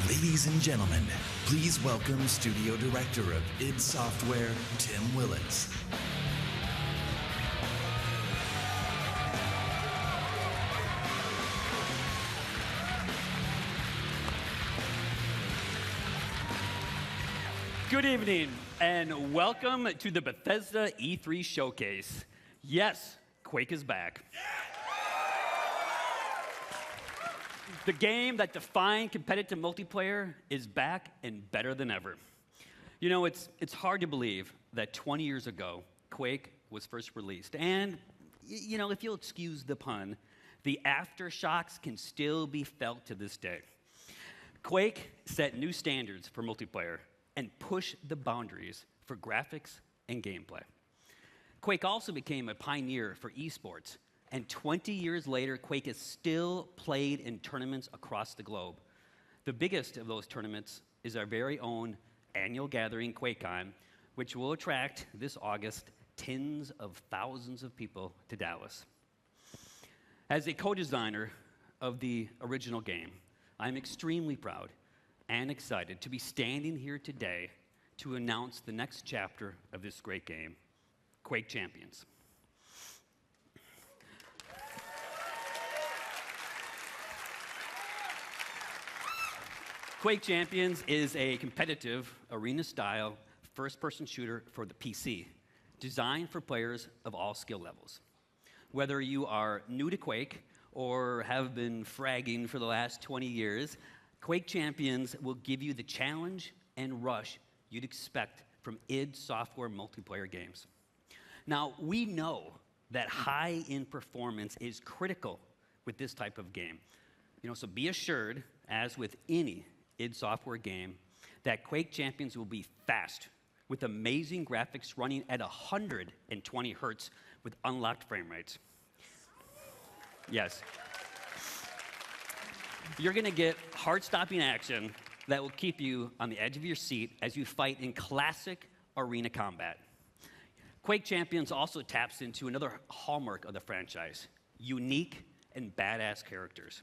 Ladies and gentlemen, please welcome Studio Director of id Software, Tim Willis. Good evening, and welcome to the Bethesda E3 Showcase. Yes, Quake is back. The game that defined competitive multiplayer is back and better than ever. You know, it's hard to believe that 20 years ago, Quake was first released. And, you know, if you'll excuse the pun, the aftershocks can still be felt to this day. Quake set new standards for multiplayer and pushed the boundaries for graphics and gameplay. Quake also became a pioneer for esports. And 20 years later, Quake is still played in tournaments across the globe. The biggest of those tournaments is our very own annual gathering, QuakeCon, which will attract this August tens of thousands of people to Dallas. As a co-designer of the original game, I'm extremely proud and excited to be standing here today to announce the next chapter of this great game, Quake Champions. Quake Champions is a competitive, arena-style, first-person shooter for the PC, designed for players of all skill levels. Whether you are new to Quake or have been fragging for the last 20 years, Quake Champions will give you the challenge and rush you'd expect from id Software multiplayer games. Now, we know that high-end performance is critical with this type of game. You know, so be assured, as with any id Software game, that Quake Champions will be fast, with amazing graphics running at 120 hertz with unlocked frame rates. Yes. You're going to get heart-stopping action that will keep you on the edge of your seat as you fight in classic arena combat. Quake Champions also taps into another hallmark of the franchise: unique and badass characters.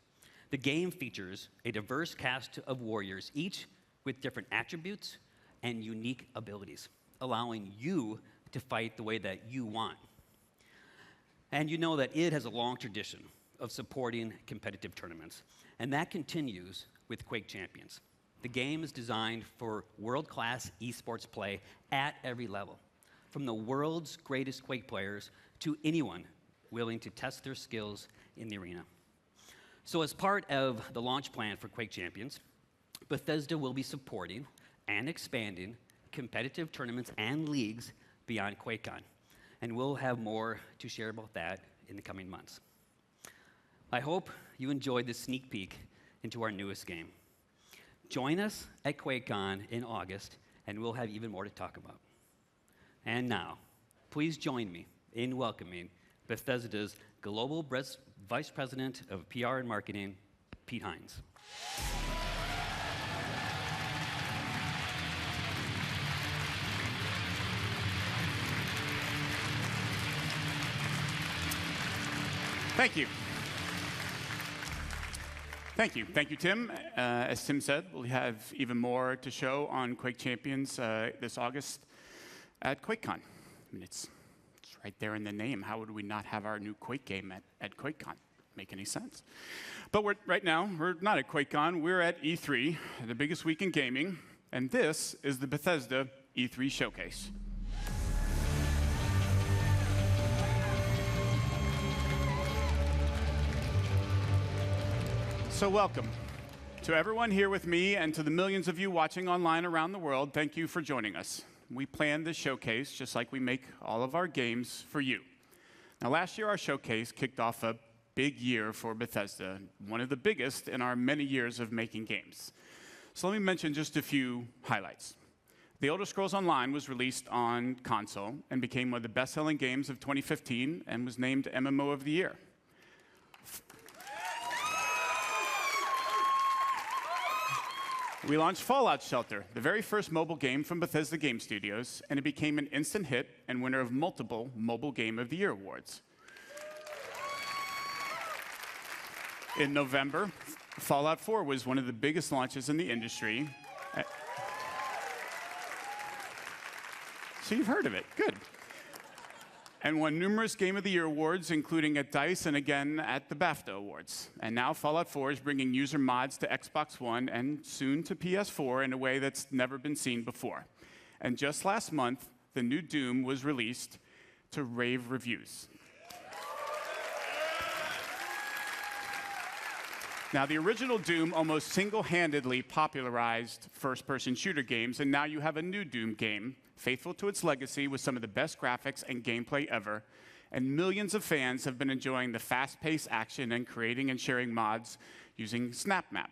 The game features a diverse cast of warriors, each with different attributes and unique abilities, allowing you to fight the way that you want. And you know that id has a long tradition of supporting competitive tournaments, and that continues with Quake Champions. The game is designed for world-class esports play at every level, from the world's greatest Quake players to anyone willing to test their skills in the arena. So as part of the launch plan for Quake Champions, Bethesda will be supporting and expanding competitive tournaments and leagues beyond QuakeCon. And we'll have more to share about that in the coming months. I hope you enjoyed this sneak peek into our newest game. Join us at QuakeCon in August, and we'll have even more to talk about. And now, please join me in welcoming Bethesda's Global Vice President of PR and Marketing, Pete Hines. Thank you. Thank you. Thank you, Tim. As Tim said, we'll have even more to show on Quake Champions this August at QuakeCon. I mean, it's right there in the name. How would we not have our new Quake game at QuakeCon? Make any sense? But right now, we're not at QuakeCon. We're at E3, the biggest week in gaming, and this is the Bethesda E3 showcase. So welcome to everyone here with me and to the millions of you watching online around the world. Thank you for joining us. We planned this showcase just like we make all of our games for you. Now, last year, our showcase kicked off a big year for Bethesda, one of the biggest in our many years of making games. So let me mention just a few highlights. The Elder Scrolls Online was released on console and became one of the best-selling games of 2015 and was named MMO of the Year. We launched Fallout Shelter, the very first mobile game from Bethesda Game Studios, and it became an instant hit and winner of multiple Mobile Game of the Year awards. In November, Fallout 4 was one of the biggest launches in the industry. So you've heard of it, good. And won numerous Game of the Year awards, including at DICE and again at the BAFTA Awards. And now Fallout 4 is bringing user mods to Xbox One and soon to PS4 in a way that's never been seen before. And just last month, the new Doom was released to rave reviews. Now, the original Doom almost single-handedly popularized first-person shooter games, and now you have a new Doom game, faithful to its legacy with some of the best graphics and gameplay ever, and millions of fans have been enjoying the fast-paced action and creating and sharing mods using SnapMap.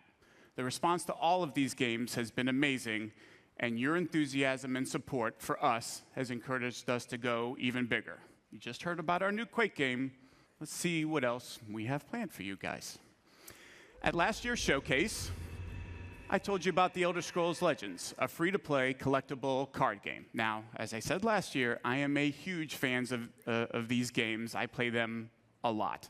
The response to all of these games has been amazing, and your enthusiasm and support for us has encouraged us to go even bigger. You just heard about our new Quake game. Let's see what else we have planned for you guys. At last year's showcase, I told you about the Elder Scrolls Legends, a free-to-play collectible card game. Now, as I said last year, I am a huge fan of these games. I play them a lot.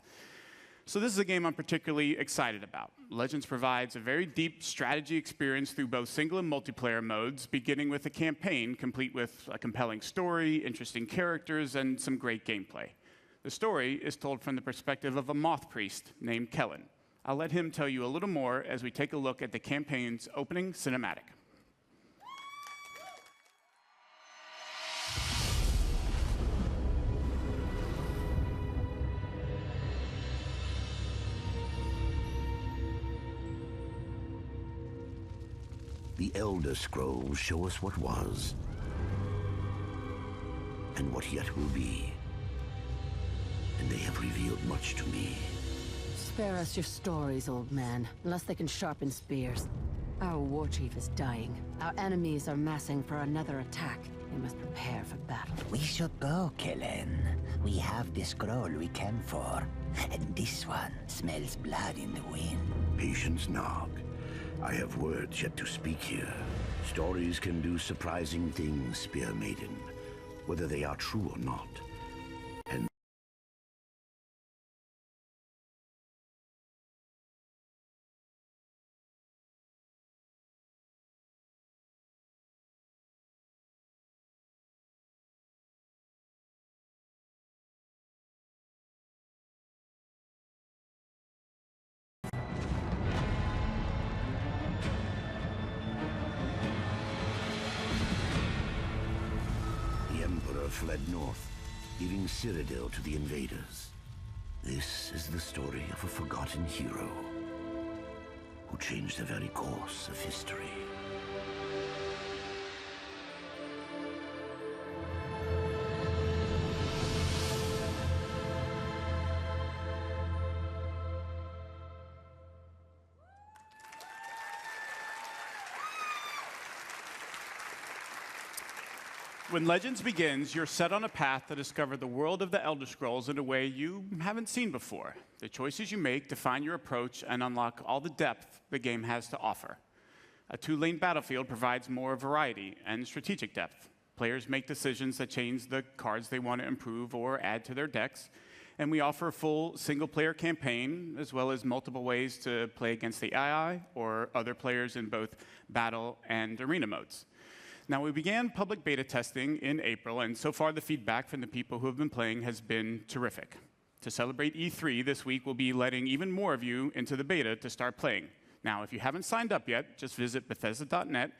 So this is a game I'm particularly excited about. Legends provides a very deep strategy experience through both single and multiplayer modes, beginning with a campaign complete with a compelling story, interesting characters, and some great gameplay. The story is told from the perspective of a moth priest named Kellen. I'll let him tell you a little more as we take a look at the campaign's opening cinematic. The Elder Scrolls show us what was, and what yet will be. And they have revealed much to me. Spare us your stories, old man, unless they can sharpen spears. Our war chief is dying. Our enemies are massing for another attack. We must prepare for battle. We should go, Kellen. We have the scroll we came for. And this one smells blood in the wind. Patience, Nog. I have words yet to speak here. Stories can do surprising things, Spear Maiden, whether they are true or not. And fled north, leaving Cyrodiil to the invaders. This is the story of a forgotten hero who changed the very course of history. When Legends begins, you're set on a path to discover the world of the Elder Scrolls in a way you haven't seen before. The choices you make define your approach and unlock all the depth the game has to offer. A two-lane battlefield provides more variety and strategic depth. Players make decisions that change the cards they want to improve or add to their decks, and we offer a full single-player campaign, as well as multiple ways to play against the AI or other players in both battle and arena modes. Now, we began public beta testing in April, and so far the feedback from the people who have been playing has been terrific. To celebrate E3 this week, we'll be letting even more of you into the beta to start playing. Now, if you haven't signed up yet, just visit Bethesda.net,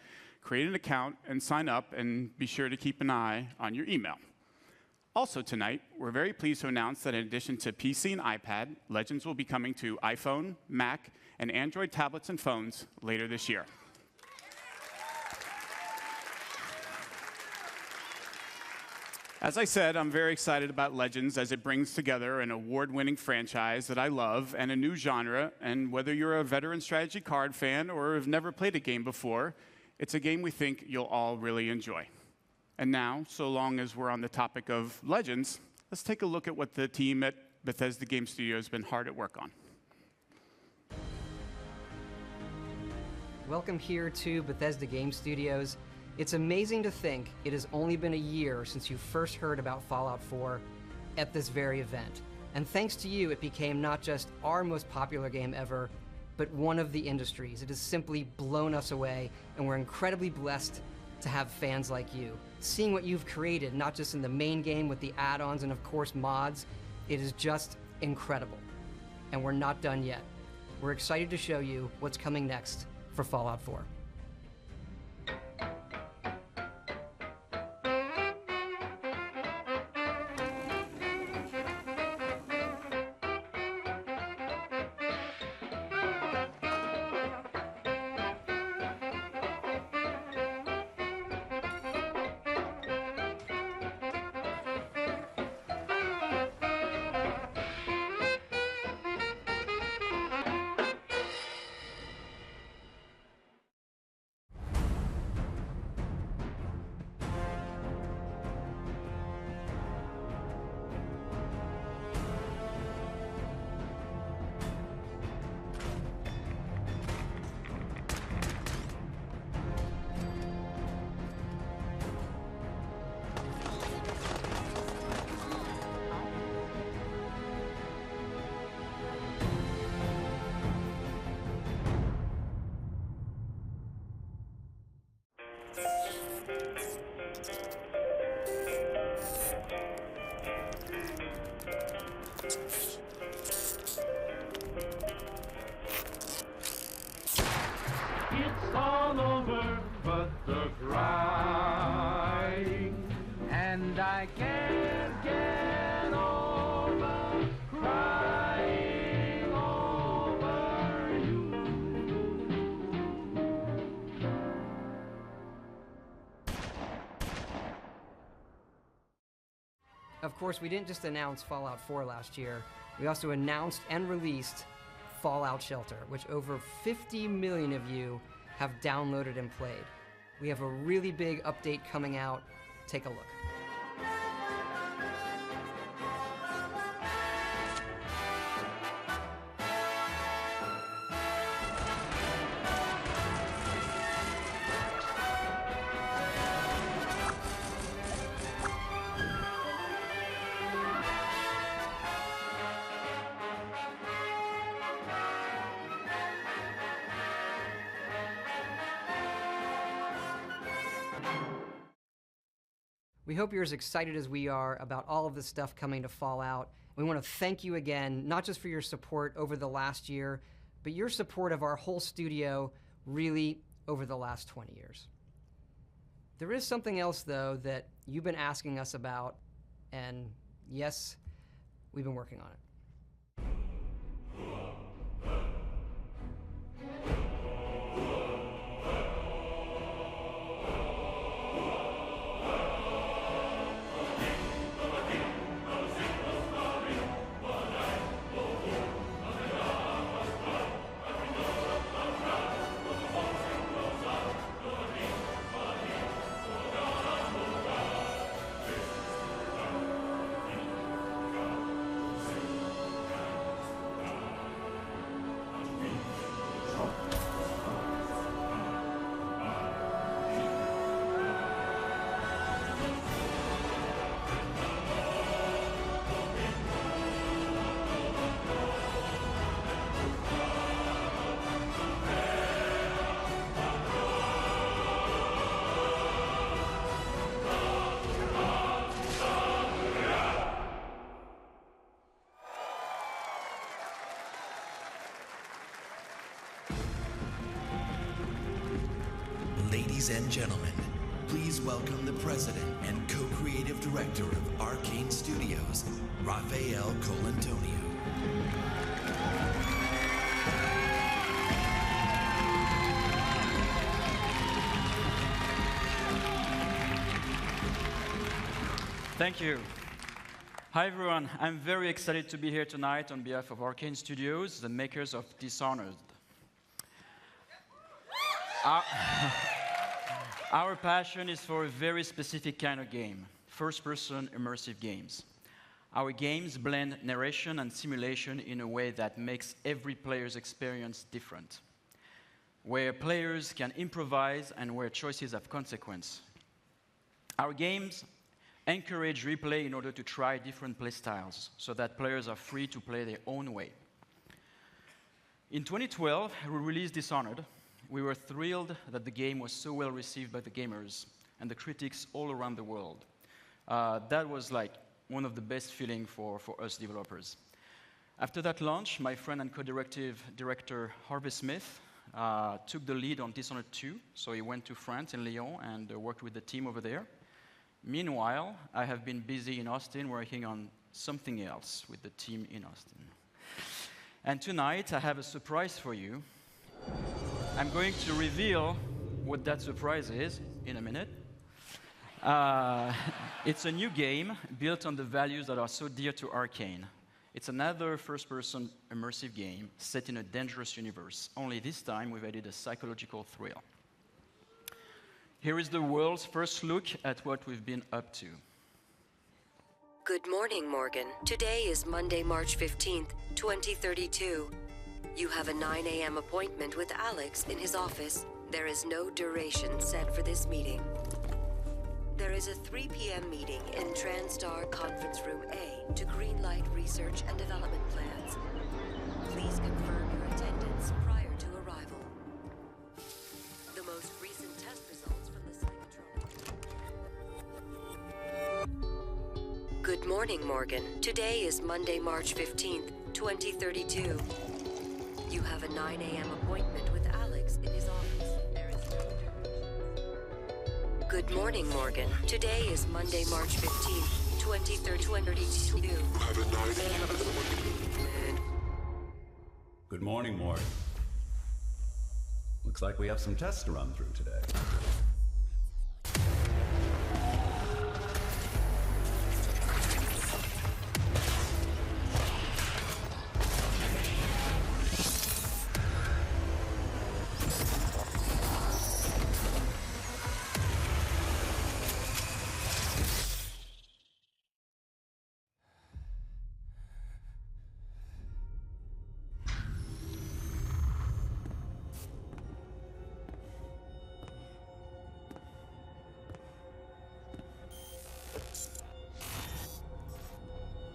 create an account, and sign up, and be sure to keep an eye on your email. Also tonight, we're very pleased to announce that in addition to PC and iPad, Legends will be coming to iPhone, Mac, and Android tablets and phones later this year. As I said, I'm very excited about Legends as it brings together an award-winning franchise that I love and a new genre, and whether you're a veteran strategy card fan or have never played a game before, it's a game we think you'll all really enjoy. And now, so long as we're on the topic of Legends, let's take a look at what the team at Bethesda Game Studios has been hard at work on. Welcome here to Bethesda Game Studios. It's amazing to think it has only been a year since you first heard about Fallout 4 at this very event. And thanks to you, it became not just our most popular game ever, but one of the industry's. It has simply blown us away, and we're incredibly blessed to have fans like you. Seeing what you've created, not just in the main game with the add-ons and of course mods, it is just incredible. And we're not done yet. We're excited to show you what's coming next for Fallout 4. It's all over, but the crying, and I can't get over crying over you. Of course, we didn't just announce Fallout 4 last year. We also announced and released Fallout Shelter, which over 50 million of you have downloaded and played. We have a really big update coming out. Take a look. We hope you're as excited as we are about all of this stuff coming to Fallout. We want to thank you again, not just for your support over the last year, but your support of our whole studio really over the last 20 years. There is something else, though, that you've been asking us about, and yes, we've been working on it. Ladies and gentlemen, please welcome the president and co-creative director of Arcane Studios, Rafael Colantonio. Thank you. Hi everyone, I'm very excited to be here tonight on behalf of Arcane Studios, the makers of Dishonored. Our passion is for a very specific kind of game, first-person immersive games. Our games blend narration and simulation in a way that makes every player's experience different, where players can improvise and where choices have consequence. Our games encourage replay in order to try different playstyles so that players are free to play their own way. In 2012, we released Dishonored. We were thrilled that the game was so well received by the gamers and the critics all around the world. That was like one of the best feelings for us developers. After that launch, my friend and co-director Harvey Smith took the lead on Dishonored 2, so he went to France in Lyon and worked with the team over there. Meanwhile, I have been busy in Austin working on something else with the team in Austin. And tonight, I have a surprise for you. I'm going to reveal what that surprise is in a minute. It's a new game built on the values that are so dear to Arcane. It's another first-person immersive game set in a dangerous universe, only this time we've added a psychological thrill. Here is the world's first look at what we've been up to. Good morning, Morgan. Today is Monday, March 15th, 2032. You have a 9 a.m. appointment with Alex in his office. There is no duration set for this meeting. There is a 3 p.m. meeting in TranStar Conference Room A to greenlight research and development plans. Please confirm your attendance prior to arrival. The most recent test results from the psychotronic. Good morning, Morgan. Today is Monday, March 15th, 2032. You have a 9 a.m. appointment with Alex in his office. There is no duration. Good morning, Morgan. Today is Monday, March 15th, 2032. You have a 9 a.m. appointment. Good morning, Morgan. Looks like we have some tests to run through today.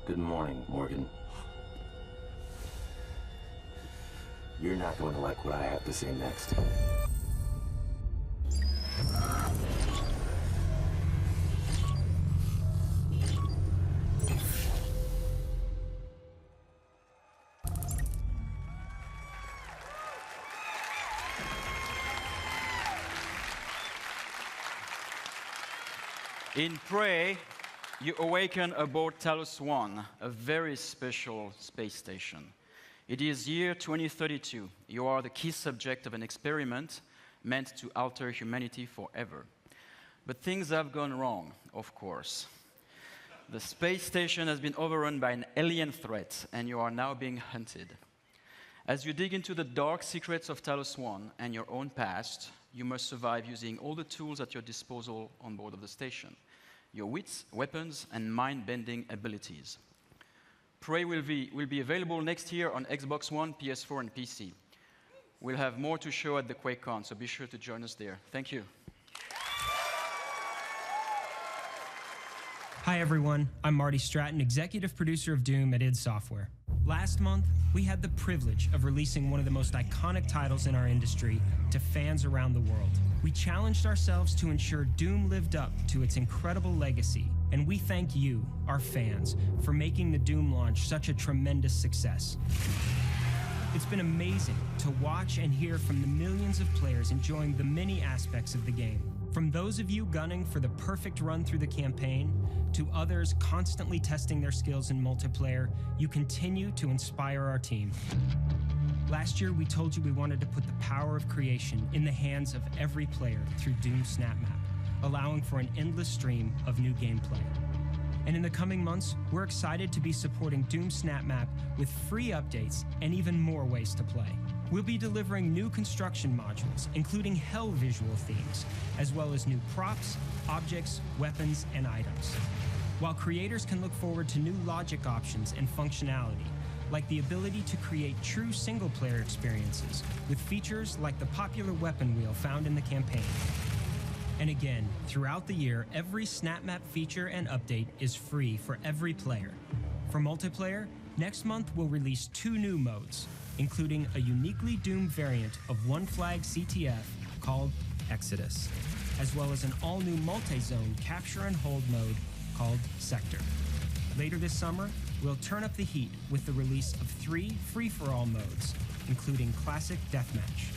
Good morning, Morgan. You're not going to like what I have to say next. In Prey, you awaken aboard Talos 1, a very special space station. It is year 2032. You are the key subject of an experiment meant to alter humanity forever. But things have gone wrong, of course. The space station has been overrun by an alien threat, and you are now being hunted. As you dig into the dark secrets of Talos 1 and your own past, you must survive using all the tools at your disposal on board of the station. Your wits, weapons, and mind-bending abilities. Prey will be available next year on Xbox One, PS4, and PC. We'll have more to show at the QuakeCon, so be sure to join us there. Thank you. Hi everyone, I'm Marty Stratton, executive producer of Doom at id Software. Last month, we had the privilege of releasing one of the most iconic titles in our industry to fans around the world. We challenged ourselves to ensure Doom lived up to its incredible legacy, and we thank you, our fans, for making the Doom launch such a tremendous success. It's been amazing to watch and hear from the millions of players enjoying the many aspects of the game. From those of you gunning for the perfect run through the campaign, to others constantly testing their skills in multiplayer, you continue to inspire our team. Last year, we told you we wanted to put the power of creation in the hands of every player through Doom Snap Map, allowing for an endless stream of new gameplay. And in the coming months, we're excited to be supporting Doom Snap Map with free updates and even more ways to play. We'll be delivering new construction modules, including hell visual themes, as well as new props, objects, weapons, and items. While creators can look forward to new logic options and functionality, like the ability to create true single-player experiences with features like the popular weapon wheel found in the campaign. And again, throughout the year, every Snap Map feature and update is free for every player. For multiplayer, next month we'll release 2 new modes, including a uniquely Doom variant of One Flag CTF called Exodus, as well as an all-new multi-zone capture and hold mode called Sector. Later this summer, we'll turn up the heat with the release of 3 free-for-all modes, including Classic Deathmatch.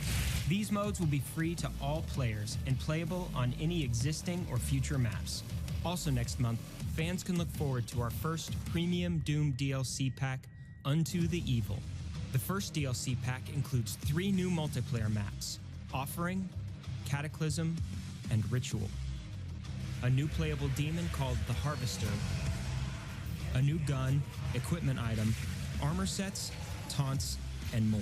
These modes will be free to all players and playable on any existing or future maps. Also next month, fans can look forward to our first premium Doom DLC pack, Unto the Evil. The first DLC pack includes 3 new multiplayer maps, Offering, Cataclysm, and Ritual. A new playable demon called the Harvester, a new gun, equipment item, armor sets, taunts, and more.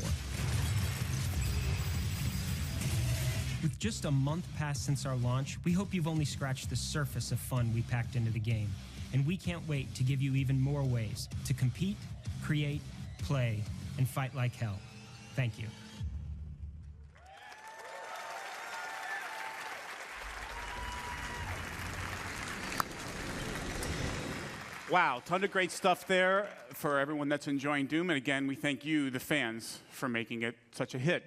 With just a month past since our launch, we hope you've only scratched the surface of fun we packed into the game, and we can't wait to give you even more ways to compete, create, play, and fight like hell. Thank you. Wow, ton of great stuff there for everyone that's enjoying Doom. And again, we thank you, the fans, for making it such a hit.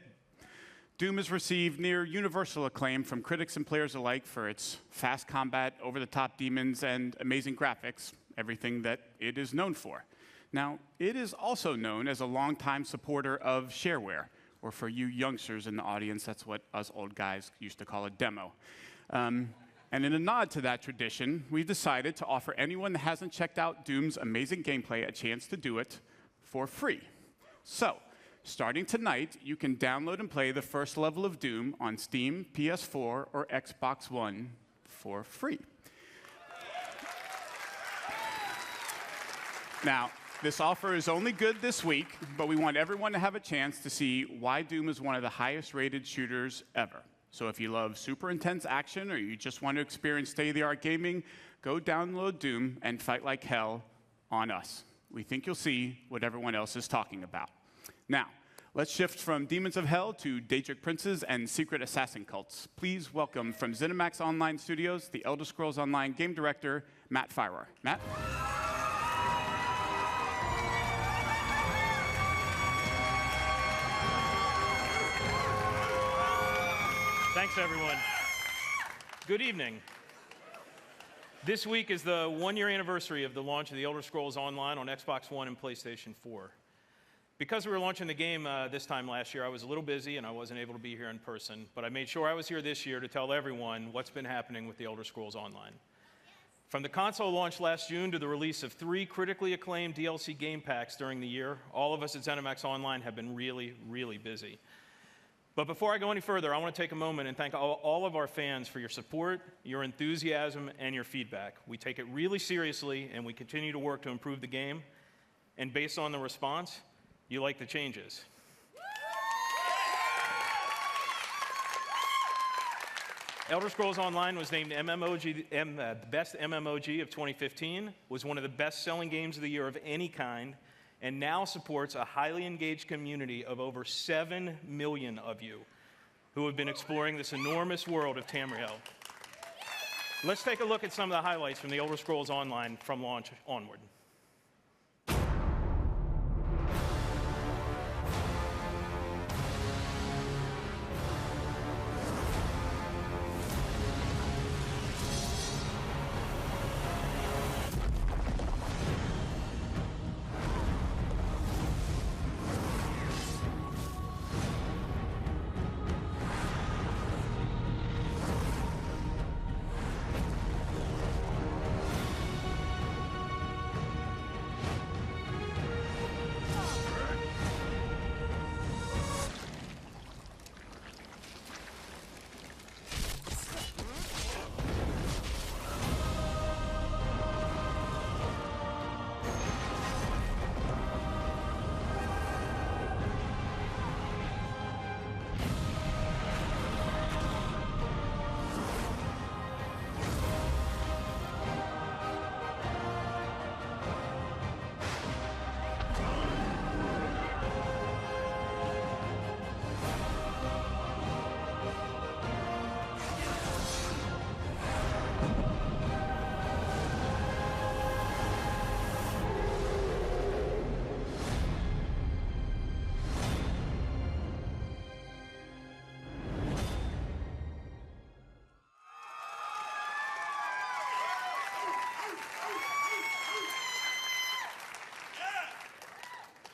Doom has received near universal acclaim from critics and players alike for its fast combat, over-the-top demons, and amazing graphics, everything that it is known for. Now, it is also known as a longtime supporter of shareware, or for you youngsters in the audience, that's what us old guys used to call a demo. And in a nod to that tradition, we've decided to offer anyone that hasn't checked out Doom's amazing gameplay a chance to do it for free. So, starting tonight, you can download and play the first level of Doom on Steam, PS4, or Xbox One for free. Now, this offer is only good this week, but we want everyone to have a chance to see why Doom is one of the highest-rated shooters ever. So if you love super intense action or you just want to experience state-of-the-art gaming, go download Doom and fight like hell on us. We think you'll see what everyone else is talking about. Now, let's shift from Demons of Hell to Daedric Princes and Secret Assassin cults. Please welcome from ZeniMax Online Studios, the Elder Scrolls Online game director, Matt Firor. Matt? Thanks, everyone. Good evening. This week is the one-year anniversary of the launch of the Elder Scrolls Online on Xbox One and PlayStation 4. Because we were launching the game this time last year, I was a little busy and I wasn't able to be here in person, but I made sure I was here this year to tell everyone what's been happening with the Elder Scrolls Online. From the console launch last June to the release of 3 critically acclaimed DLC game packs during the year, all of us at ZeniMax Online have been really, really busy. But before I go any further, I want to take a moment and thank all of our fans for your support, your enthusiasm, and your feedback. We take it really seriously, and we continue to work to improve the game. And based on the response, you like the changes. Elder Scrolls Online was named Best MMOG of 2015, was one of the best-selling games of the year of any kind, and now supports a highly engaged community of over 7 million of you who have been exploring this enormous world of Tamriel. Let's take a look at some of the highlights from the Elder Scrolls Online from launch onward.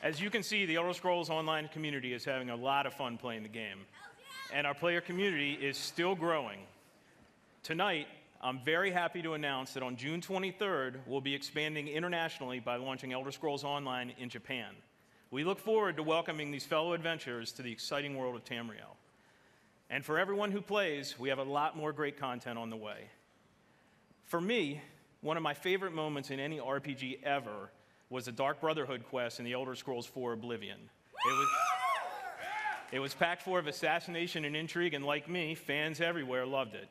As you can see, the Elder Scrolls Online community is having a lot of fun playing the game. And our player community is still growing. Tonight, I'm very happy to announce that on June 23rd, we'll be expanding internationally by launching Elder Scrolls Online in Japan. We look forward to welcoming these fellow adventurers to the exciting world of Tamriel. And for everyone who plays, we have a lot more great content on the way. For me, one of my favorite moments in any RPG ever was the Dark Brotherhood quest in the Elder Scrolls IV Oblivion. It was packed full of assassination and intrigue, and like me, fans everywhere loved it.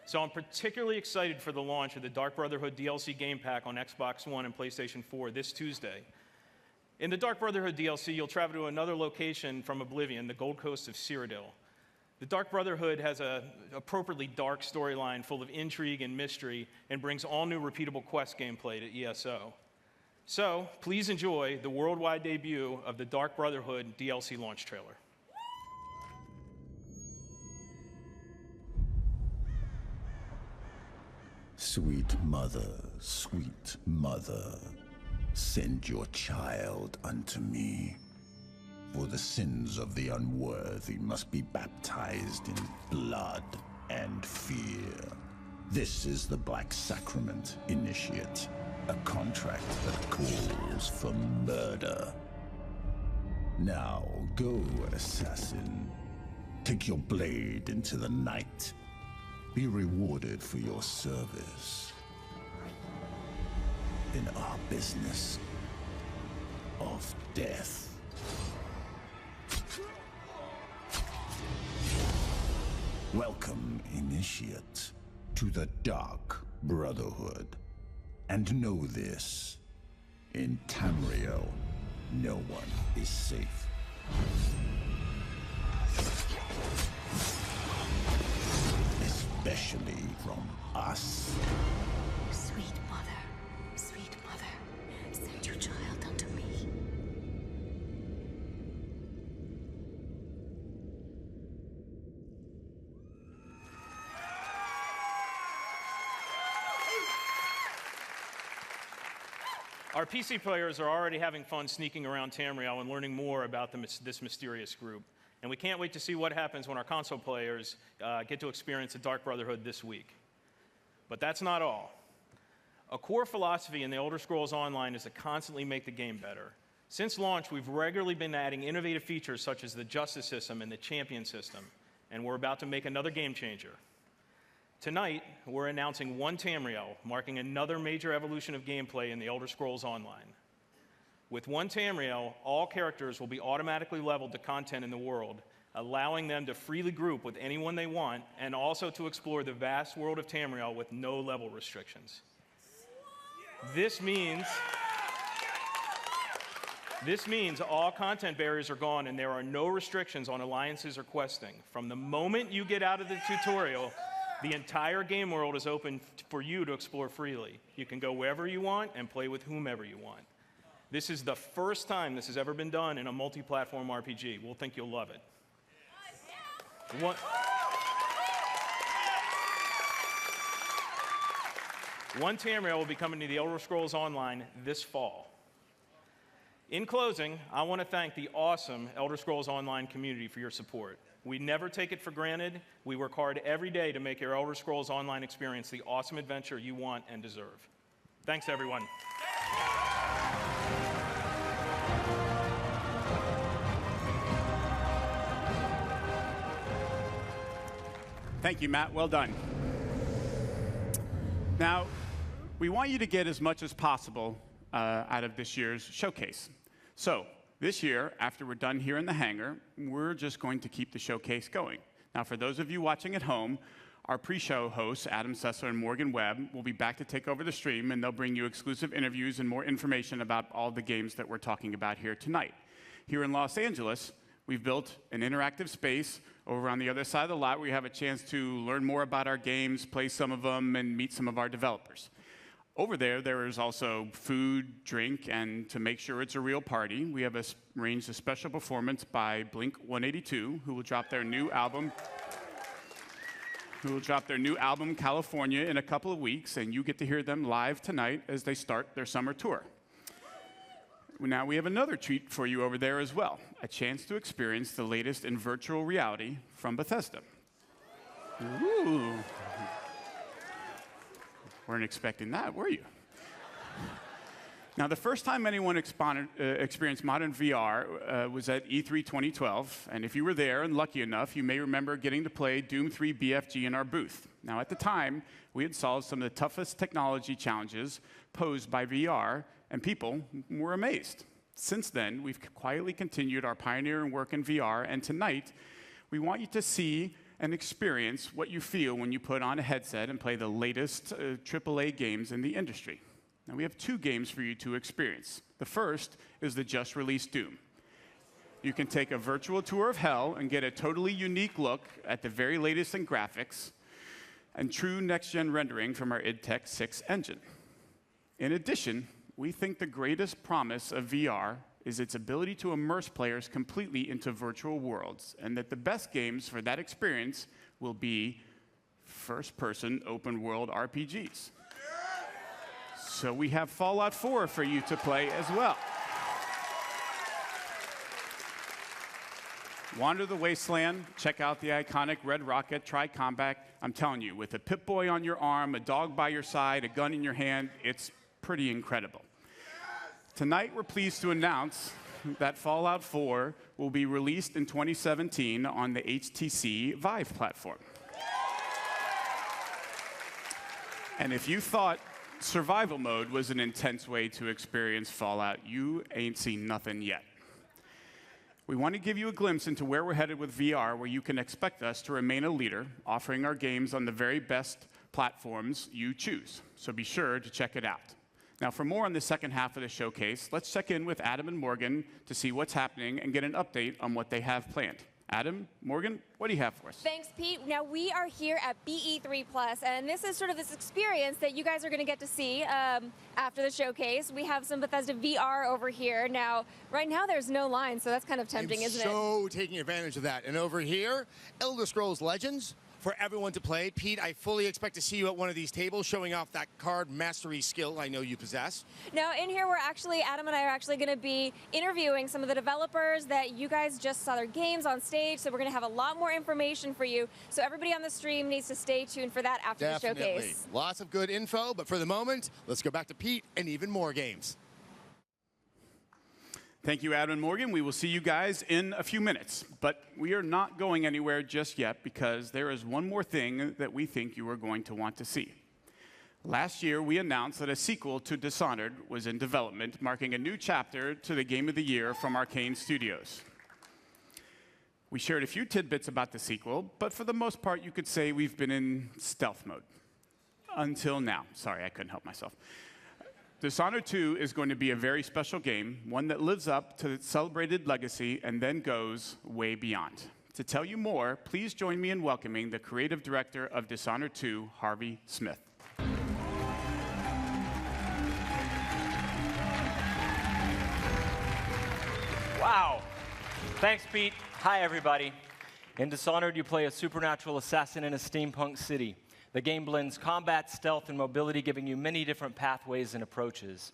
So I'm particularly excited for the launch of the Dark Brotherhood DLC game pack on Xbox One and PlayStation 4 this Tuesday. In the Dark Brotherhood DLC, you'll travel to another location from Oblivion, the Gold Coast of Cyrodiil. The Dark Brotherhood has an appropriately dark storyline full of intrigue and mystery and brings all new repeatable quest gameplay to ESO. So please enjoy the worldwide debut of the Dark Brotherhood DLC launch trailer. Sweet mother, send your child unto me. For the sins of the unworthy must be baptized in blood and fear. This is the Black Sacrament, Initiate, a contract that calls for murder. Now go, assassin. Take your blade into the night. Be rewarded for your service in our business of death. Welcome, Initiate, to the Dark Brotherhood. And know this, in Tamriel, no one is safe. Especially from us. Sweet mother, send your child unto me. Our PC players are already having fun sneaking around Tamriel and learning more about this mysterious group. And we can't wait to see what happens when our console players get to experience the Dark Brotherhood this week. But that's not all. A core philosophy in the Elder Scrolls Online is to constantly make the game better. Since launch, we've regularly been adding innovative features such as the Justice system and the Champion system, and we're about to make another game changer. Tonight, we're announcing One Tamriel, marking another major evolution of gameplay in the Elder Scrolls Online. With One Tamriel, all characters will be automatically leveled to content in the world, allowing them to freely group with anyone they want, and also to explore the vast world of Tamriel with no level restrictions. This means all content barriers are gone and there are no restrictions on alliances or questing. From the moment you get out of the tutorial, the entire game world is open for you to explore freely. You can go wherever you want and play with whomever you want. This is the first time this has ever been done in a multi-platform RPG. We'll think you'll love it. One Tamriel will be coming to the Elder Scrolls Online this fall. In closing, I want to thank the awesome Elder Scrolls Online community for your support. We never take it for granted. We work hard every day to make your Elder Scrolls Online experience the awesome adventure you want and deserve. Thanks, everyone. Thank you, Matt. Well done. Now, we want you to get as much as possible out of this year's showcase. So, this year, after we're done here in the hangar, we're just going to keep the showcase going. Now, for those of you watching at home, our pre-show hosts, Adam Sessler and Morgan Webb, will be back to take over the stream, and they'll bring you exclusive interviews and more information about all the games that we're talking about here tonight. Here in Los Angeles, we've built an interactive space over on the other side of the lot where you have a chance to learn more about our games, play some of them, and meet some of our developers. Over there, there is also food, drink, and to make sure it's a real party, we have arranged a special performance by Blink-182, who will drop their new album, California, in a couple of weeks, and you get to hear them live tonight as they start their summer tour. Now we have another treat for you over there as well, a chance to experience the latest in virtual reality from Bethesda. Ooh. Weren't expecting that, were you? Now, the first time anyone experienced modern VR was at E3 2012, and if you were there and lucky enough, you may remember getting to play Doom 3 BFG in our booth. Now, at the time, we had solved some of the toughest technology challenges posed by VR, and people were amazed. Since then, we've quietly continued our pioneering work in VR, and tonight, we want you to see and experience what you feel when you put on a headset and play the latest AAA games in the industry. Now, we have 2 games for you to experience. The first is the just-released Doom. You can take a virtual tour of hell and get a totally unique look at the very latest in graphics and true next-gen rendering from our id Tech 6 engine. In addition, we think the greatest promise of VR is its ability to immerse players completely into virtual worlds, and that the best games for that experience will be first-person open-world RPGs. So we have Fallout 4 for you to play as well. Wander the Wasteland, check out the iconic Red Rocket Tri-Combat. I'm telling you, with a Pip-Boy on your arm, a dog by your side, a gun in your hand, it's pretty incredible. Tonight, we're pleased to announce that Fallout 4 will be released in 2017 on the HTC Vive platform. And if you thought survival mode was an intense way to experience Fallout, you ain't seen nothing yet. We want to give you a glimpse into where we're headed with VR, where you can expect us to remain a leader, offering our games on the very best platforms you choose. So be sure to check it out. Now, for more on the second half of the showcase, let's check in with Adam and Morgan to see what's happening and get an update on what they have planned. Adam, Morgan, what do you have for us? Thanks, Pete. Now, we are here at BE3+, and this is sort of this experience that you guys are going to get to see after the showcase. We have some Bethesda VR over here. Now, right now, there's no line, so that's kind of tempting, isn't it? So taking advantage of that. And over here, Elder Scrolls Legends, for everyone to play. Pete, I fully expect to see you at one of these tables showing off that card mastery skill I know you possess. Now, in here, Adam and I are actually going to be interviewing some of the developers that you guys just saw their games on stage, so we're going to have a lot more information for you. So everybody on the stream needs to stay tuned for that after the showcase. Lots of good info, but for the moment, let's go back to Pete and even more games. Thank you, Adam and Morgan. We will see you guys in a few minutes. But we are not going anywhere just yet because there is one more thing that we think you are going to want to see. Last year, we announced that a sequel to Dishonored was in development, marking a new chapter to the Game of the Year from Arcane Studios. We shared a few tidbits about the sequel, but for the most part, you could say we've been in stealth mode. Until now. Sorry, I couldn't help myself. Dishonored 2 is going to be a very special game, one that lives up to its celebrated legacy and then goes way beyond. To tell you more, please join me in welcoming the creative director of Dishonored 2, Harvey Smith. Wow. Thanks, Pete. Hi, everybody. In Dishonored, you play a supernatural assassin in a steampunk city. The game blends combat, stealth, and mobility, giving you many different pathways and approaches.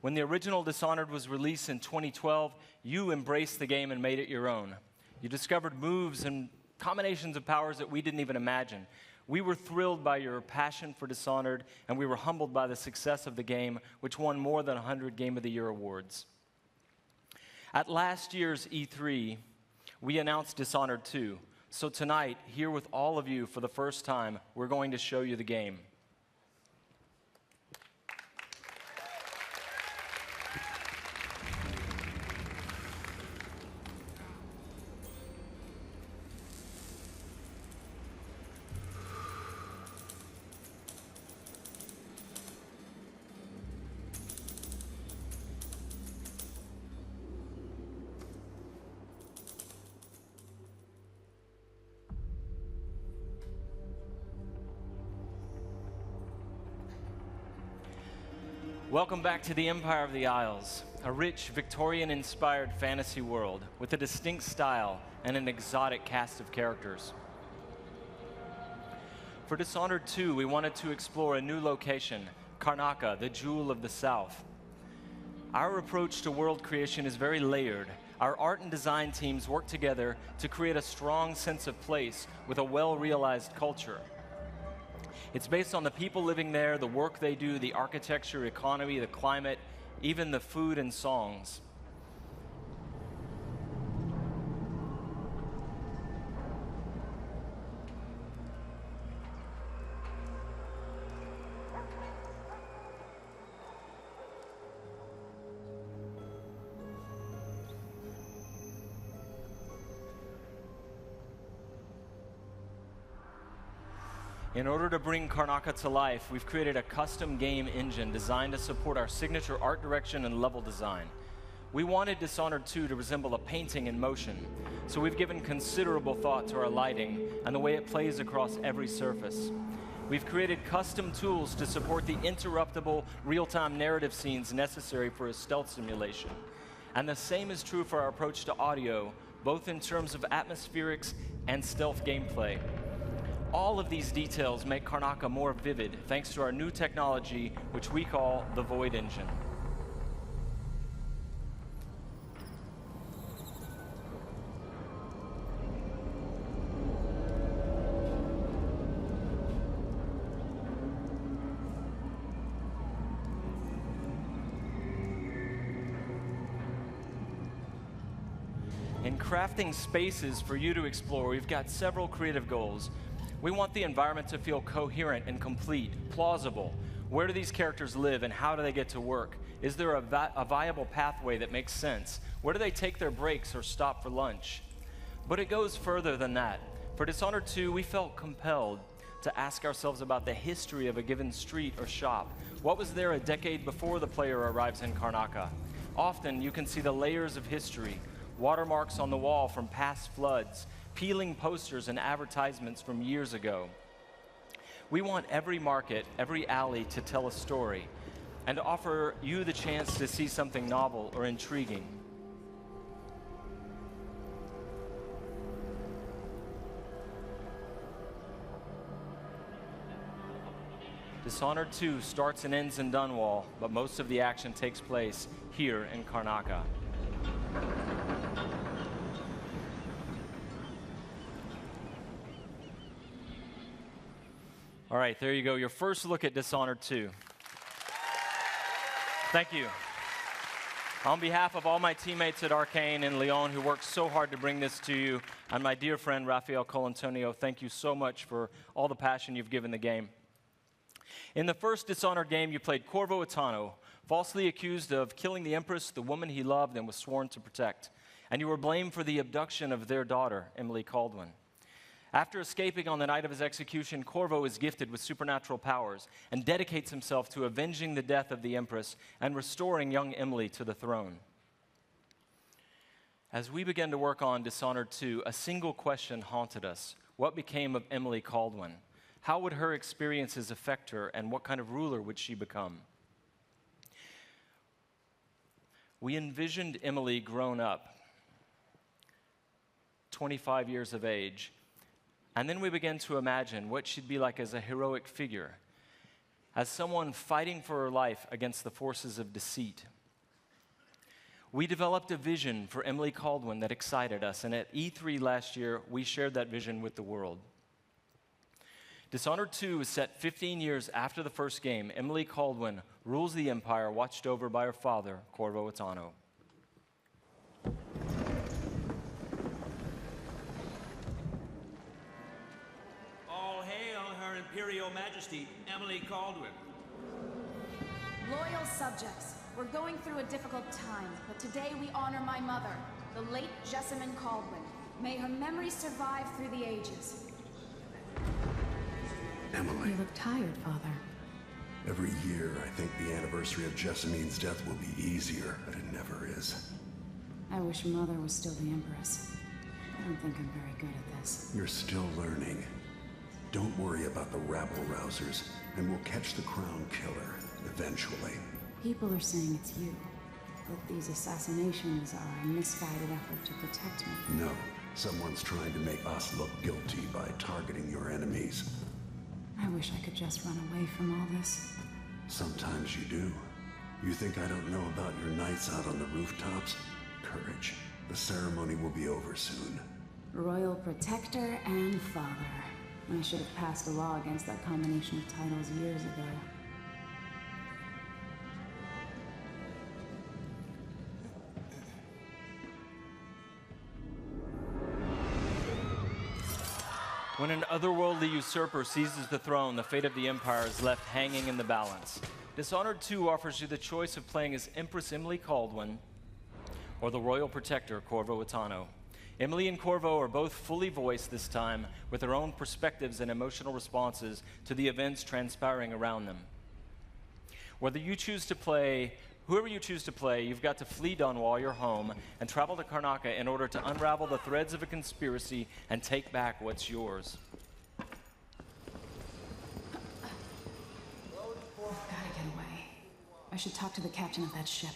When the original Dishonored was released in 2012, you embraced the game and made it your own. You discovered moves and combinations of powers that we didn't even imagine. We were thrilled by your passion for Dishonored, and we were humbled by the success of the game, which won more than 100 Game of the Year awards. At last year's E3, we announced Dishonored 2. So tonight, here with all of you for the first time, we're going to show you the game. Welcome back to the Empire of the Isles, a rich, Victorian-inspired fantasy world with a distinct style and an exotic cast of characters. For Dishonored 2, we wanted to explore a new location, Karnaca, the Jewel of the South. Our approach to world creation is very layered. Our art and design teams work together to create a strong sense of place with a well-realized culture. It's based on the people living there, the work they do, the architecture, economy, the climate, even the food and songs. In order to bring Karnaca to life, we've created a custom game engine designed to support our signature art direction and level design. We wanted Dishonored 2 to resemble a painting in motion, so we've given considerable thought to our lighting and the way it plays across every surface. We've created custom tools to support the interruptible, real-time narrative scenes necessary for a stealth simulation. And the same is true for our approach to audio, both in terms of atmospherics and stealth gameplay. All of these details make Karnaca more vivid thanks to our new technology, which we call the Void Engine. In crafting spaces for you to explore, we've got several creative goals. We want the environment to feel coherent and complete, plausible. Where do these characters live and how do they get to work? Is there a viable pathway that makes sense? Where do they take their breaks or stop for lunch? But it goes further than that. For Dishonored 2, we felt compelled to ask ourselves about the history of a given street or shop. What was there a decade before the player arrives in Karnaca? Often you can see the layers of history, watermarks on the wall from past floods, peeling posters and advertisements from years ago. We want every market, every alley to tell a story and to offer you the chance to see something novel or intriguing. Dishonored 2 starts and ends in Dunwall, but most of the action takes place here in Karnaca. All right, there you go, your first look at Dishonored 2. Thank you. On behalf of all my teammates at Arcane and Lyon who worked so hard to bring this to you, and my dear friend Rafael Colantonio, thank you so much for all the passion you've given the game. In the first Dishonored game, you played Corvo Attano, falsely accused of killing the Empress, the woman he loved and was sworn to protect. And you were blamed for the abduction of their daughter, Emily Caldwin. After escaping on the night of his execution, Corvo is gifted with supernatural powers and dedicates himself to avenging the death of the Empress and restoring young Emily to the throne. As we began to work on Dishonored 2, a single question haunted us. What became of Emily Caldwin? How would her experiences affect her, and what kind of ruler would she become? We envisioned Emily grown up, 25 years of age, and then we began to imagine what she'd be like as a heroic figure, as someone fighting for her life against the forces of deceit. We developed a vision for Emily Caldwin that excited us, and at E3 last year, we shared that vision with the world. Dishonored 2 is set 15 years after the first game. Emily Caldwin rules the Empire, watched over by her father, Corvo Attano. All hail Her Imperial Majesty, Emily Caldwin. Loyal subjects, we're going through a difficult time, but today we honor my mother, the late Jessamine Caldwin. May her memory survive through the ages. Emily. You look tired, Father. Every year, I think the anniversary of Jessamine's death will be easier, but it never is. I wish Mother was still the Empress. I don't think I'm very good at this. You're still learning. Don't worry about the rabble-rousers, and we'll catch the Crown Killer, eventually. People are saying it's you, that these assassinations are a misguided effort to protect me. No, someone's trying to make us look guilty by targeting your enemies. I wish I could just run away from all this. Sometimes you do. You think I don't know about your nights out on the rooftops? Courage. The ceremony will be over soon. Royal Protector and Father. I should have passed a law against that combination of titles years ago. When an otherworldly usurper seizes the throne, the fate of the Empire is left hanging in the balance. Dishonored 2 offers you the choice of playing as Empress Emily Kaldwin or the Royal Protector, Corvo Attano. Emily and Corvo are both fully voiced this time, with their own perspectives and emotional responses to the events transpiring around them. Whoever you choose to play, you've got to flee Dunwall, your home, and travel to Karnaca in order to unravel the threads of a conspiracy and take back what's yours. We've got to get away. I should talk to the captain of that ship.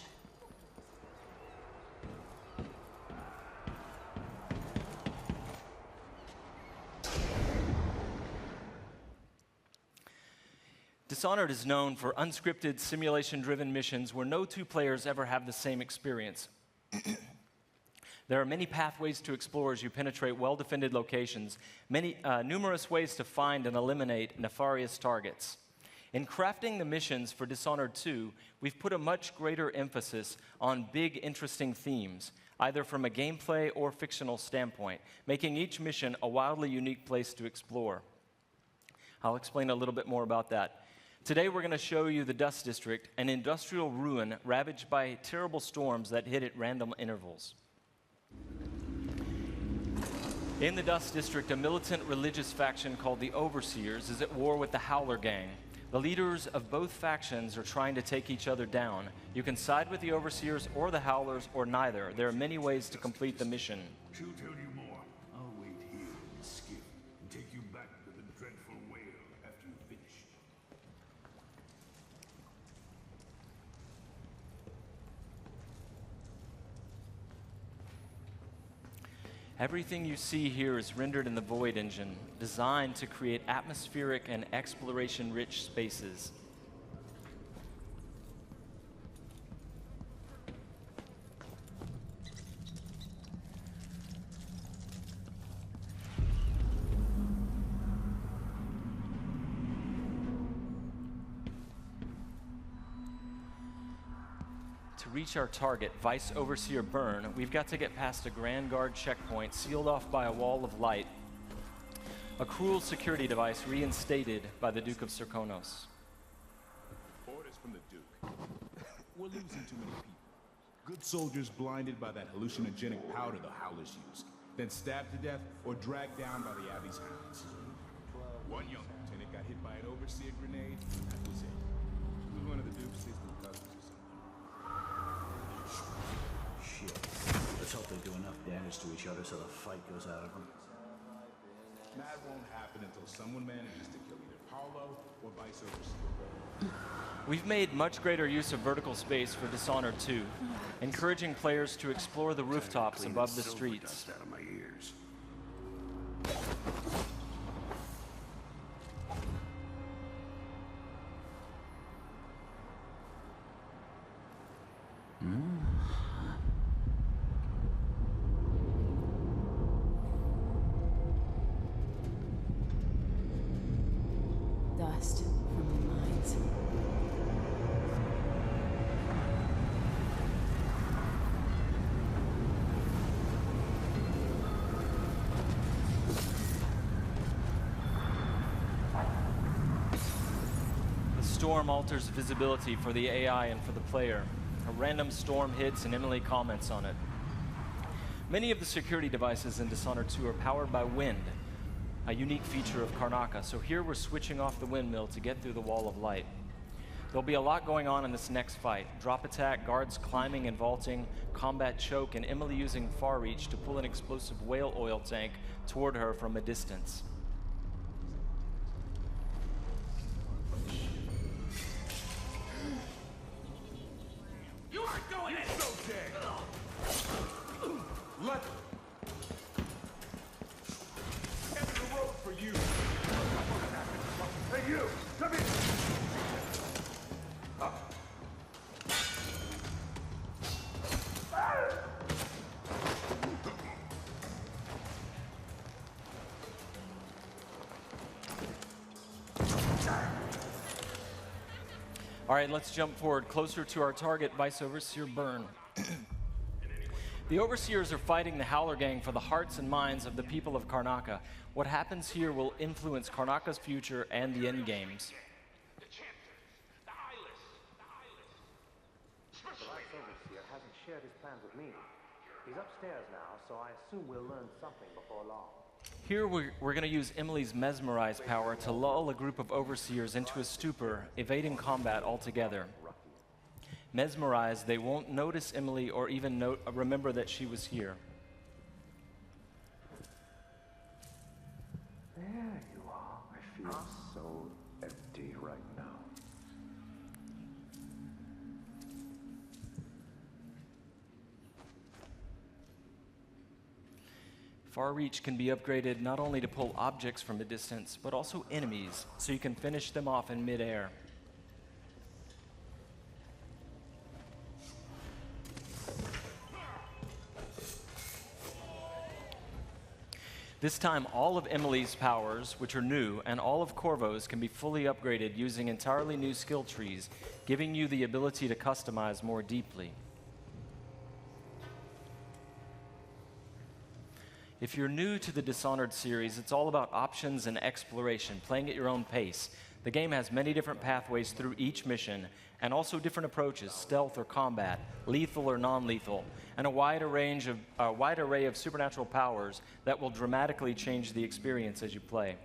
Dishonored is known for unscripted, simulation-driven missions where no two players ever have the same experience. There are many pathways to explore as you penetrate well-defended locations, numerous ways to find and eliminate nefarious targets. In crafting the missions for Dishonored 2, we've put a much greater emphasis on big, interesting themes, either from a gameplay or fictional standpoint, making each mission a wildly unique place to explore. I'll explain a little bit more about that. Today we're going to show you the Dust District, an industrial ruin ravaged by terrible storms that hit at random intervals. In the Dust District, a militant religious faction called the Overseers is at war with the Howler Gang. The leaders of both factions are trying to take each other down. You can side with the Overseers or the Howlers or neither. There are many ways to complete the mission. She'll tell you more. I'll wait here in the skiff and take you back to the dreadful whale after you finish. Everything you see here is rendered in the Void engine, designed to create atmospheric and exploration-rich spaces. To reach our target, Vice Overseer Byrne, we've got to get past a Grand Guard checkpoint sealed off by a wall of light. A cruel security device reinstated by the Duke of Serkonos. Orders from the Duke. We're losing too many people. Good soldiers blinded by that hallucinogenic powder the Howlers used, then stabbed to death or dragged down by the Abbey's hounds. One young lieutenant got hit by an Overseer grenade, and that was it. He was one of the Duke's distant cousins or something. Shit. Let's hope they do enough damage to each other so the fight goes out of them. That won't happen until someone manages to kill either Paulo or Vice Overseer. We've made much greater use of vertical space for Dishonored 2, encouraging players to explore the rooftops above the streets. Out of my ears. Dust from the mines. The storm alters visibility for the AI and for the player. A random storm hits and Emily comments on it. Many of the security devices in Dishonored 2 are powered by wind, a unique feature of Karnaca, so here we're switching off the windmill to get through the wall of light. There'll be a lot going on in this next fight. Drop attack, guards climbing and vaulting, combat choke, and Emily using far reach to pull an explosive whale oil tank toward her from a distance. You aren't going in! So dead! Let end of the road for you! Hey, you! Come here! Up! All right, let's jump forward closer to our target, Vice Overseer Byrne. The Overseers are fighting the Howler Gang for the hearts and minds of the people of Karnaca. What happens here will influence Karnaca's future and the end games. The Vice Overseer hasn't shared his plans with me. He's upstairs now, so I assume we'll learn something before long. Here we're going to use Emily's Mesmerize power to lull a group of Overseers into a stupor, evading combat altogether. Mesmerized, they won't notice Emily or even remember that she was here. There you are. I feel so empty right now. Far Reach can be upgraded not only to pull objects from a distance, but also enemies, so you can finish them off in midair. This time, all of Emily's powers, which are new, and all of Corvo's can be fully upgraded using entirely new skill trees, giving you the ability to customize more deeply. If you're new to the Dishonored series, it's all about options and exploration, playing at your own pace. The game has many different pathways through each mission, and also different approaches, stealth or combat, lethal or non-lethal, and a wide array of supernatural powers that will dramatically change the experience as you play.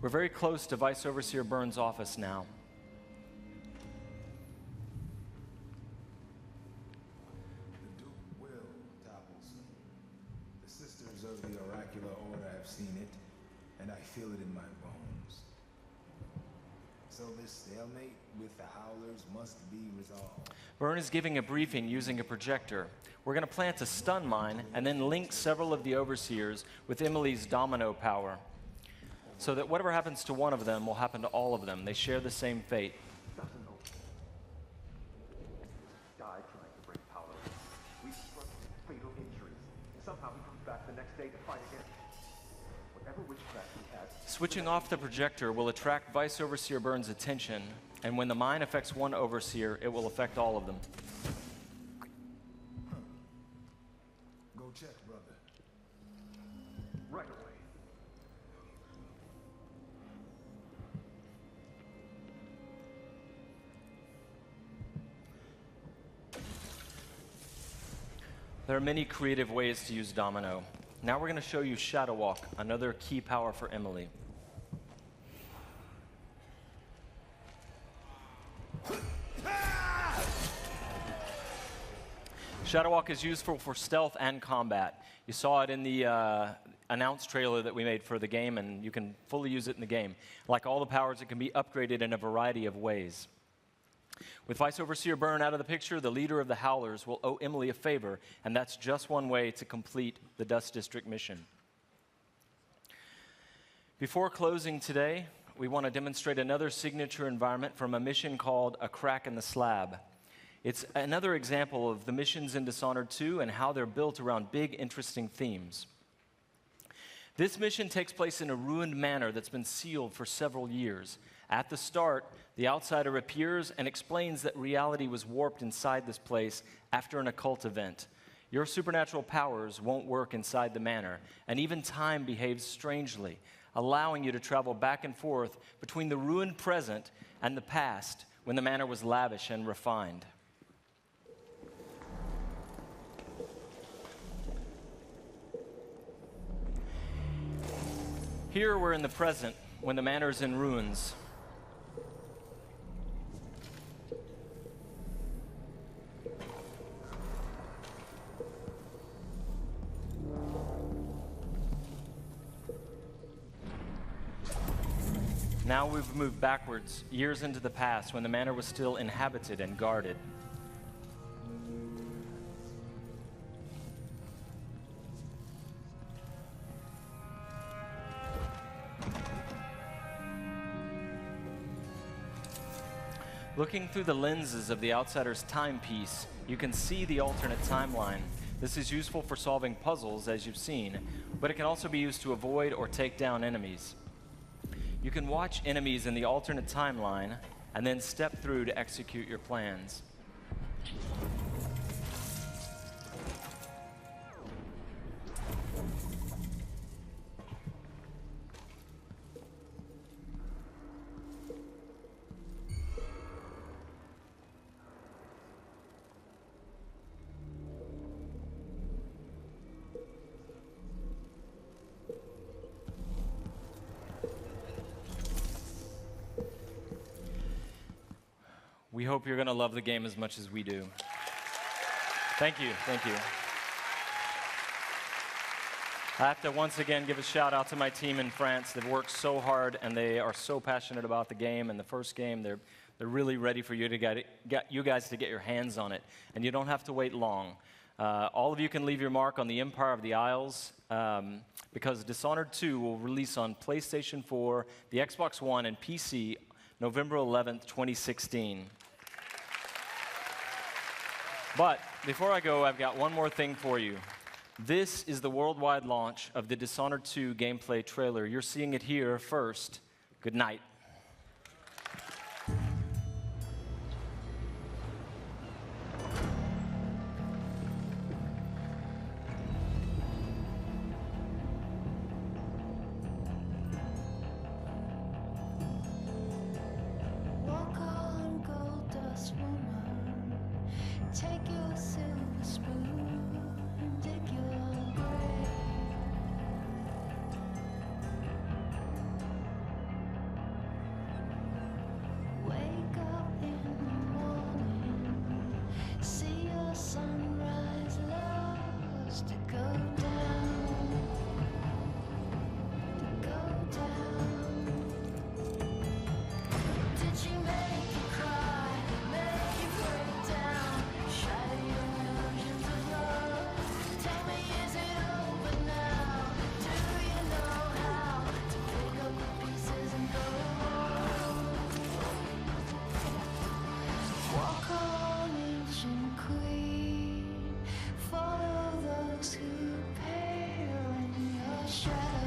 We're very close to Vice Overseer Byrne's office now. The Duke will topple soon. The Sisters of the Oracular Order have seen it, and I feel it in my bones. So this stalemate with the Howlers must be resolved. Byrne is giving a briefing using a projector. We're going to plant a stun mine and then link several of the Overseers with Emily's domino power, so that whatever happens to one of them will happen to all of them. They share the same fate. Died trying to bring power. We suffered fatal injuries. Somehow he comes back the next day to fight again. Whatever witchcraft he has. Switching off the projector will attract Vice Overseer Byrne's attention, and when the mine affects one Overseer, it will affect all of them. Go check, brother. Right away. There are many creative ways to use Domino. Now we're going to show you Shadow Walk, another key power for Emily. Shadow Walk is useful for stealth and combat. You saw it in the announced trailer that we made for the game, and you can fully use it in the game. Like all the powers, it can be upgraded in a variety of ways. With Vice Overseer Byrne out of the picture, the leader of the Howlers will owe Emily a favor, and that's just one way to complete the Dust District mission. Before closing today, we want to demonstrate another signature environment from a mission called A Crack in the Slab. It's another example of the missions in Dishonored 2 and how they're built around big, interesting themes. This mission takes place in a ruined manor that's been sealed for several years. At the start, the outsider appears and explains that reality was warped inside this place after an occult event. Your supernatural powers won't work inside the manor, and even time behaves strangely, allowing you to travel back and forth between the ruined present and the past when the manor was lavish and refined. Here we're in the present, when the manor is in ruins. Now we've moved backwards, years into the past, when the manor was still inhabited and guarded. Looking through the lenses of the outsider's timepiece, you can see the alternate timeline. This is useful for solving puzzles, as you've seen, but it can also be used to avoid or take down enemies. You can watch enemies in the alternate timeline and then step through to execute your plans. We hope you're going to love the game as much as we do. Thank you, thank you. I have to once again give a shout out to my team in France. They've worked so hard and they are so passionate about the game and the first game. They're really ready for you to get you guys to get your hands on it. And you don't have to wait long. All of you can leave your mark on the Empire of the Isles because Dishonored 2 will release on PlayStation 4, the Xbox One, and PC November 11th, 2016. But before I go, I've got one more thing for you. This is the worldwide launch of the Dishonored 2 gameplay trailer. You're seeing it here first. Good night. Walk on, gold dust woman. Take your silver spoon and dig your grave. Wake up in the morning, see your sunrise lost to go down, to go down. Did you make you cry, make you break down, shatter your illusions of love? Tell me, is it over now? Do you know how to pick up the pieces and go home? Walk on, ancient queen, follow those who pale in your shadow.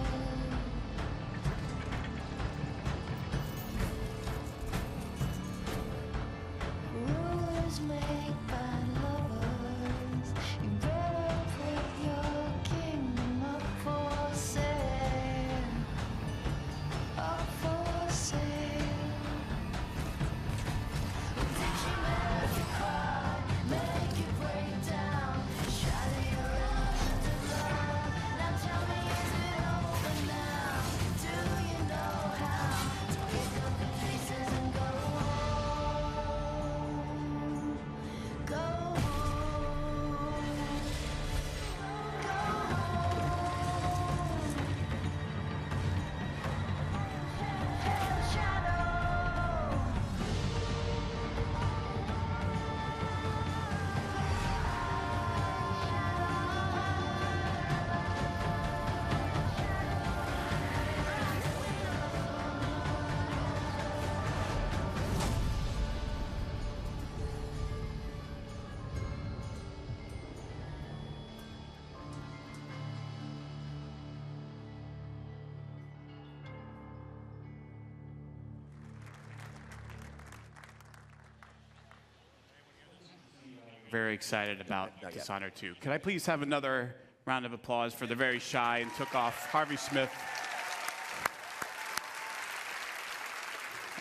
Rulers make bad lovers. You better put your kingdom up for sale. Up for sale. Did you make you cry, make you break down, shatter your illusions of love? Now tell me, is it over now? Do you know how to pick up the pieces and go home? Go home. Go home. Pale shadow. Very excited about Dishonored 2. Could I please have another round of applause for the very shy and took off Harvey Smith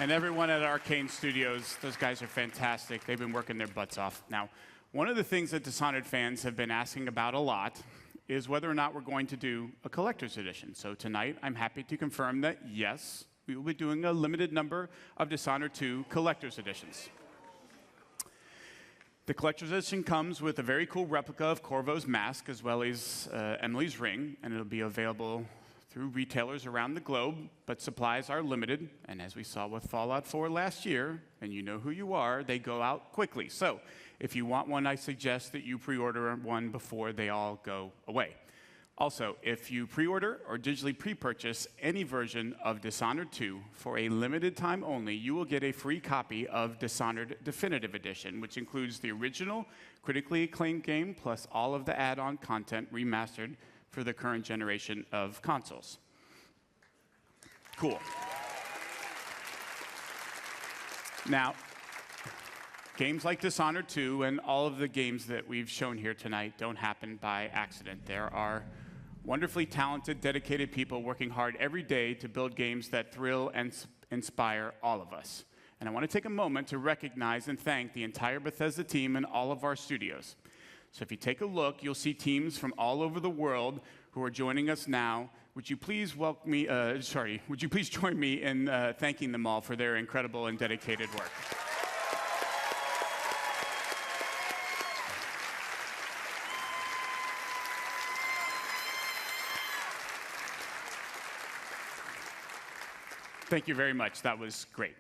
and everyone at Arcane Studios. Those guys are fantastic. They've been working their butts off. Now, one of the things that Dishonored fans have been asking about a lot is whether or not we're going to do a collector's edition. So tonight, I'm happy to confirm that yes, we will be doing a limited number of Dishonored 2 collector's editions. The collector's edition comes with a very cool replica of Corvo's mask as well as Emily's ring, and it'll be available through retailers around the globe, but supplies are limited, and as we saw with Fallout 4 last year, and you know who you are, they go out quickly. So if you want one, I suggest that you pre-order one before they all go away. Also, if you pre-order or digitally pre-purchase any version of Dishonored 2 for a limited time only, you will get a free copy of Dishonored Definitive Edition, which includes the original critically acclaimed game plus all of the add-on content remastered for the current generation of consoles. Cool. Now, games like Dishonored 2 and all of the games that we've shown here tonight don't happen by accident. There are wonderfully talented, dedicated people working hard every day to build games that thrill and inspire all of us. And I want to take a moment to recognize and thank the entire Bethesda team and all of our studios. So if you take a look, you'll see teams from all over the world who are joining us now. Would you please welcome me, would you please join me in thanking them all for their incredible and dedicated work. Thank you very much. That was great.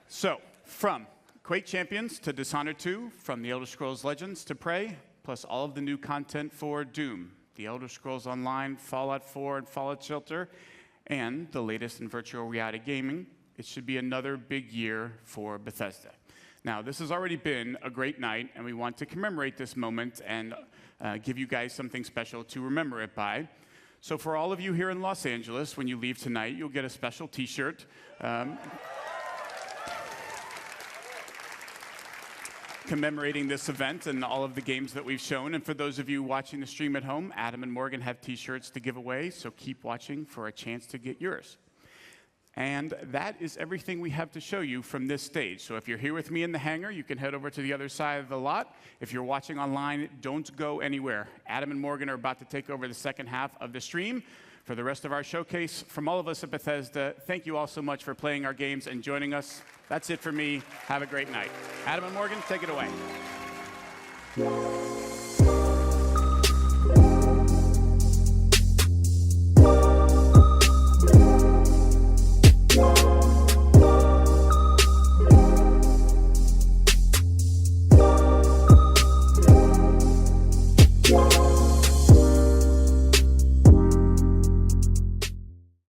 So, from Quake Champions to Dishonored 2, from The Elder Scrolls Legends to Prey, plus all of the new content for Doom, The Elder Scrolls Online, Fallout 4, and Fallout Shelter, and the latest in virtual reality gaming, it should be another big year for Bethesda. Now, this has already been a great night, and we want to commemorate this moment and give you guys something special to remember it by. So for all of you here in Los Angeles, when you leave tonight, you'll get a special T-shirt. Commemorating this event and all of the games that we've shown. And for those of you watching the stream at home, Adam and Morgan have T-shirts to give away, so keep watching for a chance to get yours. And that is everything we have to show you from this stage. So if you're here with me in the hangar, you can head over to the other side of the lot. If you're watching online, don't go anywhere. Adam and Morgan are about to take over the second half of the stream. For the rest of our showcase, from all of us at Bethesda, thank you all so much for playing our games and joining us. That's it for me. Have a great night. Adam and Morgan, take it away.